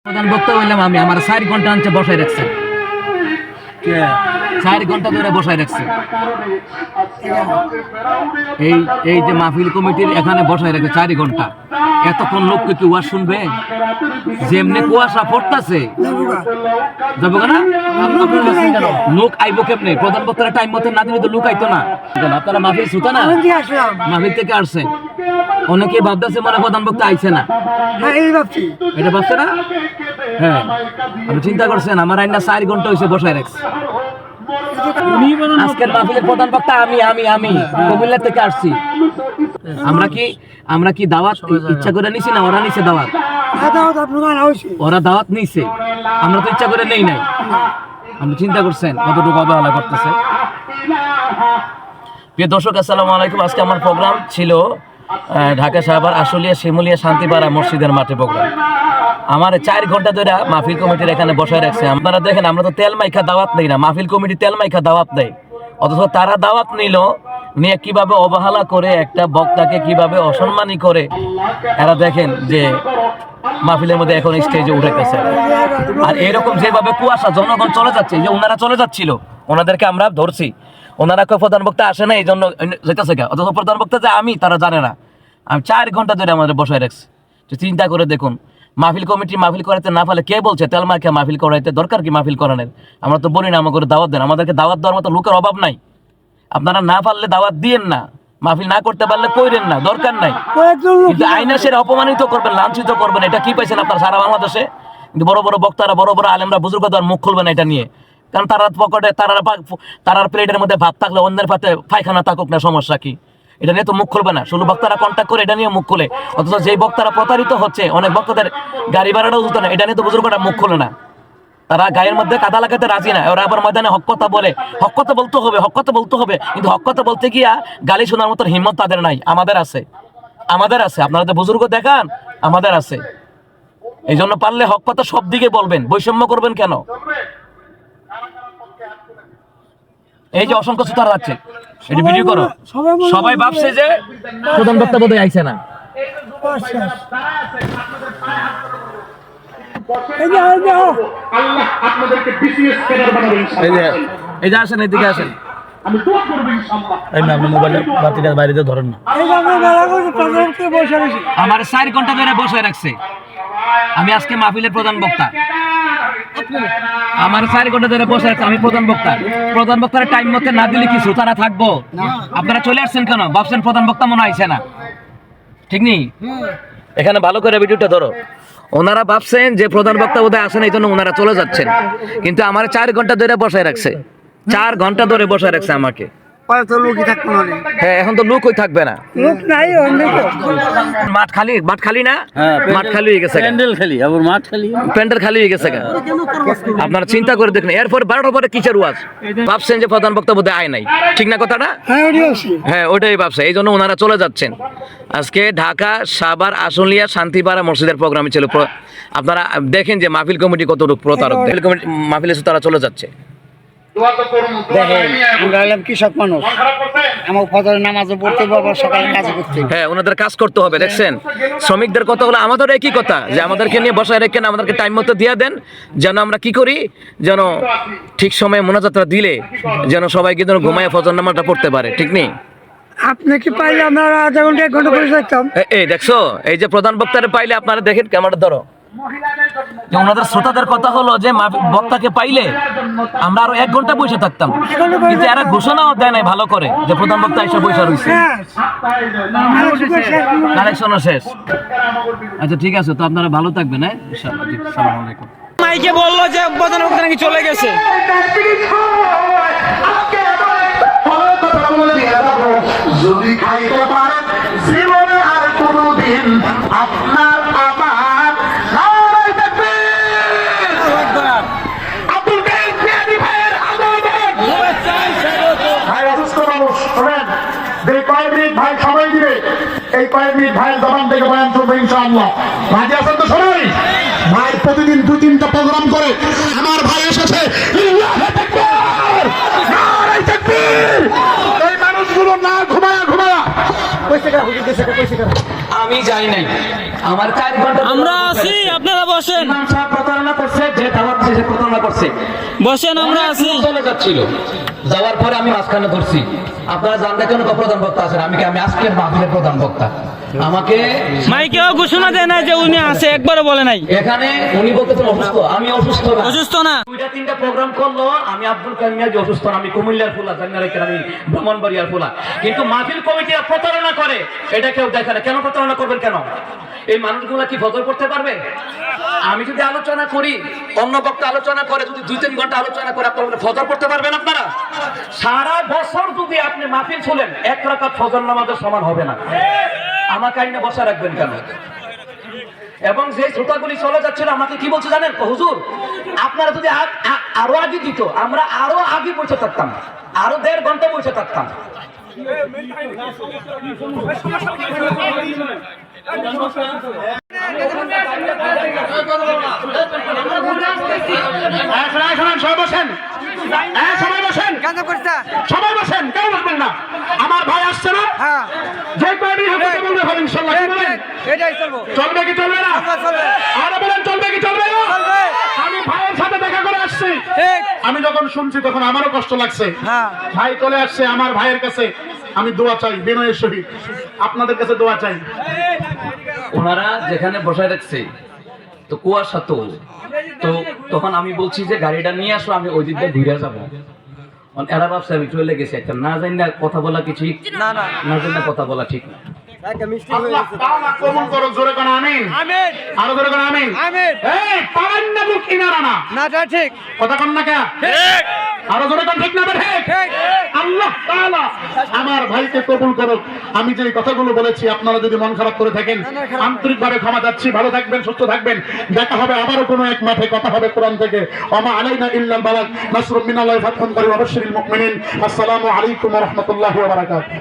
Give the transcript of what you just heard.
প্রধান বক্তা হইলাম আমি, আমার 4 ঘন্টা আনছে বসায় রাখছে, 4 ঘন্টা ধরে বসায় রাখছে। এই যে মাহফিল কমিটির এখানে বসায় রাখছে 4 ঘন্টা। এতক্ষণ লোককে কি ওয়াজ শুনবে? যেমনি কুয়াশা পড়তাছে যাবো না, লোক আইবো কেমনে? প্রধান বক্তারা টাইম মতো না দিলে তো লোক আইতো না। আপনারা মাহফিল শুতা না, মাহফিল থেকে আসছেন, অনেকে ভাবতেছে মনে প্রধান বক্তা আইছে না, এটা ভাবছে না। হ্যাঁ, আপনি চিন্তা করছেন আমার আইনা 4 ঘন্টা হয়েছে বসায় রাখছে। আজকের মাহফিলের প্রধান বক্তা আমি কুমিল্লা থেকে আসছি। আমরা কি দাওয়াত ইচ্ছা করে নিছি না ওরা নিছে দাওয়াত? ওরা দাওয়াত নিছে, আমরা তো ইচ্ছা করে নেই নাই। আপনি চিন্তা করছেন কতটুকু অবহেলা করতেছে। প্রিয় দর্শক, আসসালামু আলাইকুম। আজকে আমার প্রোগ্রাম ছিল ঢাকা সাভার আশুলিয়া শিমুলিয়া শান্তিপাড়া মসজিদের মাঠে প্রোগ্রাম। আমার 4 ঘন্টা ধরে মাহফিল কমিটির এখানে বসায় রাখছে। আপনারা দেখেন, আমরা তো তেল মাইখা দাওয়াত নেই না, মাহফিল কমিটি তেল মাইখা দাওয়াত দেয়, অথচ তারা দাওয়াত নিয়ে কিভাবে অবহেলা করে, একটা বক্তাকে কিভাবে অসম্মানী করে। এরা দেখেন যে মাহফিলের মধ্যে এখন স্টেজে উঠেছে। আর এরকম যেভাবে কুয়াশা, জনগণ চলে যাচ্ছে, যে ওনারা চলে যাচ্ছিল, ওনাদেরকে আমরা ধরছি, ওনারা প্রধান বক্তা আসে না এই জন্য যেতেছে গা, অথচ প্রধান বক্তা যে আমি তারা জানে না। আমি 4 ঘন্টা ধরে আমাদের বসায় রাখছি। চিন্তা করে দেখুন, মাহফিল কমিটি মাহফিল করাইতে না পারলে কে বলছে তেল মার্কে মাহফিল করাইতে? দরকার কি মাহফিল করানোর? আমরা তো বলি না আমাকে দাওয়াত দেন, আমাদেরকে দাওয়াত দেওয়ার মতো লোকের অভাব নাই। আপনারা না পারলে দাওয়াত দিয়েন না, মাহফিল না করতে পারলে কইরেন না, দরকার নাই। কিন্তু আইনা সেরে অপমানিত করবেন, লাঞ্ছিত করবেন, এটা কি পাইছেন আপনারা সারা বাংলাদেশে? কিন্তু বড় বড় বক্তারা, বড় বড় আলেমরা, বুজুর্গদের মুখ খুলবেন এটা নিয়ে। কারণ তারা পকেটে, তারার প্লেটের মধ্যে ভাত থাকলে অন্যের ভাতে পায়খানা থাকুক না, সমস্যা কি? এটা নিয়ে তো মুখ খুলবে না। শুধু বক্তারা কন্ট্যাক্ট করে এটা নিয়ে মুখ খুলে, অথচ যেই বক্তারা প্রতারিত হচ্ছে, অনেক বক্তাদের গাড়ি ভাড়াটাও দিত না, এটা নিয়ে তো বুজুর্গরা মুখ খুলে না। তারা গায়ের মধ্যে কাদা লাগাতে রাজি না, ওরা আবার ময়দানে হক কথা বলে। হক কথা বলতে হবে, হক কথা বলতে হবে, কিন্তু হক কথা বলতে গিয়া গালি শোনার মতো হিম্মত তাদের নাই। আমাদের আছে, আমাদের আছে। আপনারা তো বুজুর্গ দেখান, আমাদের আছে। এই জন্য পারলে হক কথা সব দিকে বলবেন, বৈষম্য করবেন কেন? এই যে অসংখ্য সুতার যাচ্ছে, এটি ভিডিও করো। সবাই ভাবছে যে প্রধান বক্তা বোধহয় আইছে না। এই যে আসেন, এদিকে আসেন। বাইরে ধরেন না, আমার 4 ঘন্টা ধরে বসায় রাখছে। আমি আজকে মাহফিলের প্রধান বক্তা, আমার 4 ঘন্টা ধরে বসে আছে। আমি প্রধান বক্তা, প্রধান বক্তার টাইম মতো না দিলে কিছু তারা থাকবো? আপনারা চলে আসছেন কেন? ভাবছেন প্রধান বক্তা মনে আইছে না, ঠিক নেই? এখানে ভালো করে ভিডিওটা ধরো। ওনারা ভাবছেন যে প্রধান বক্তা বোধহয় আসেন, এই জন্য ওনারা চলে যাচ্ছেন, কিন্তু আমার 4 ঘন্টা ধরে বসায় রাখছে। 4 ঘন্টা ধরে বসায় রাখছে আমাকে। হ্যাঁ, এখন তো লোকই থাকবে না, মাঠ খালি, মাঠ খালি না, মাঠ খালি হয়ে গেছে, প্যান্ডেল খালি, আবার মাঠ খালি, প্যান্ডেল খালি হয়ে গেছে। আপনারা চিন্তা করে দেখুন, এরপর 12টার পরে কিসের ওয়াজ? ভাবছেন যে প্রধান বক্তা বোধহয় আয় নাই, ঠিক না কথাটা? হ্যাঁ, ওটাই ভাবছে, এই জন্য ওনারা চলে যাচ্ছেন। আজকে ঢাকা সাভার আশুলিয়া শান্তিপাড়া মসজিদের প্রোগ্রামে ছিল। আপনারা দেখেন যে মাহফিল কমিটি কতটুকু প্রতারক। মাহফিল কমিটি মাহফিলে তারা চলে যাচ্ছে। কৃষক মানুষ, আমার ফজরের নামাজও পড়তে হবে, আবার সকালে কাজ করতে হবে। হ্যাঁ, ওনাদের কাজ করতে হবে। দেখছেন শ্রমিকদের কথা হলো, আমাদের একই কথা, যে আমাদেরকে নিয়ে বসায় রেখেন, আমাদেরকে টাইম মতো দিয়ে দেন, যেন আমরা কি করি, যেন ঠিক সময়ে মোনাজাতটা দিলে যেন সবাই কিন্তু ঘুমায় ফজর নামাজটা পড়তে পারে, ঠিক নেই? আপনি কি পাইলে আমরা আধা ঘন্টা 1 ঘন্টা বসে থাকতাম। এই দেখছো, এই যে প্রধান বক্তারে পাইলে, আপনারা দেখেন ক্যামেরা ধরো, যে ওনাদের শ্রোতাদের কথা হলো যে বক্তাকে পাইলে আমরা আরো 1 ঘন্টা বসে থাকতাম, কিন্তু এরা ঘোষণাও দেয় নাই ভালো করে যে প্রধান বক্তা এসে বসে রয়েছে, কালেকশনও শেষ। আচ্ছা, ঠিক আছে, তো আপনারা ভালো থাকবেন। হ্যাঁ, ইনশাআল্লাহ। আসসালামু আলাইকুম। মাইকে বললো যে প্রধান বক্তা নাকি চলে গেছে। যদি খাইতে পারেন জীবনে আর কোনদিন আপনার আমার ভাই সবাই দিবে, এই কয়েক মিনিট ভাইয়ের জবান থেকে বয়ান চলবে ইনশাআল্লাহ। রাজি আছেন তো সবাই? ভাই প্রতিদিন 2-3টা প্রোগ্রাম করে, আমার ভাই এসেছে। এই মানুষগুলো না ঘুমায়া আমি যাই নাই, আমার 4 ঘন্টা আমরা আছি, আপনারা বসেন। ইমাম সাহেব প্রতারণা করছে, যে দাওয়াত দিয়েছে প্রতারণা করছে। বসেন, আমরা আছি। চলে যাচ্ছিল, যাওয়ার পরে আমি মাঝখানে ধরছি। আপনারা জানতে কেন প্রধান বক্তা আছেন, আমি আজকের মাহফিলের প্রধান বক্তা। আমাকে মাইকেও ঘোষণা দেয় না যে উনি আছে, একবারও বলে নাই। এখানে উনি বলতেছেন অসুস্থ, আমি অসুস্থ না। অসুস্থ না। 2-3টা প্রোগ্রাম করলো, আমি আব্দুল কাইম মিয়া যে অসুস্থ না, আমি কুমিল্লার ফুলা, জানিনা রেখে আমি ব্রাহ্মণবাড়িয়ার ফুলা। কিন্তু মাহফিল কমিটিরা প্রতারণা করে, এটা কেউ দেখে না। কেন প্রতারণা করবেন কেন? এই মানুষগুলা কি ফজর পড়তে পারবে? আমি যদি আলোচনা করি, অন্য বক্তা আলোচনা করে, যদি 2-3 ঘন্টা আলোচনা করে, আপনারা ফজর পড়তে পারবেন? আপনারা সারা বছর যদি আপনি মাহফিল শুনেন, 1 রাকাত ফজর নামাজের সমান হবে না। আমাকে আইনে বসা রাখবেন কেন? এবং যে শ্রোতাগুলি চলে যাচ্ছিল আমাকে কি বলছে জানেন? হুজুর, আপনারা যদি আরো আগে দিত, আমরা আরো আগে বসে থাকতাম, আরো 1.5 ঘন্টা বসে থাকতাম। সবাই বসেন, কেউ বসবেন না। আমার ভাই আসছে না, যে কয়টি হবে বলবে ভাই ইনশাআল্লাহ। কি বলেন? চলবে কি চলবে না? আর বলেন চলবে কি চলবে না? আমি ভাইয়ের সাথে দেখা করে আসছি। আমি যখন শুনছি তখন আমারও কষ্ট লাগছে। ভাই চলে আসছে, আমার ভাইয়ের কাছে আমি দোয়া চাই, বিনয়ের সহিত আপনাদের কাছে দোয়া চাই। ওনারা যেখানে বসায় রাখছে তো কুয়াশা, তো তখন আমি বলছি যে গাড়িটা নিয়ে আসো, আমি ওই দিকটা ঘুরে যাবো। এরা ভাবছে আমি চলে গেছি। একটা না জানি না কথা বলা কি ঠিক না, না জানি না কথা বলা ঠিক না। আল্লাহ তাআলা কবুল করুক, জোরে কোন আমিন। আমিন, আরো জোরে কোন আমিন। আমিন। এই পারেন না বুক কিনারা না, না ঠিক কথা কোন না, কে ঠিক? আরো জোরে কোন ঠিক না ঠিক? ঠিক। আল্লাহ তাআলা আমার ভাইকে কবুল করুক। আমি যে কথাগুলো বলেছি, আপনারা যদি মন খারাপ করে থাকেন, আন্তরিকভাবে ক্ষমা চাচ্ছি। ভালো থাকবেন, সুস্থ থাকবেন। দেখা হবে আবারও কোনো এক মাঠে, কথা হবে কোরআন থেকে। ওমা আলাইনা ইল্লাল বালাগ, নাসরুম মিনাল্লাহি ফাতহুন করিম ওয়া বাশশিরিল মুমিনিন। আসসালামু আলাইকুম ওয়া রাহমাতুল্লাহি ওয়া বারাকাতুহু।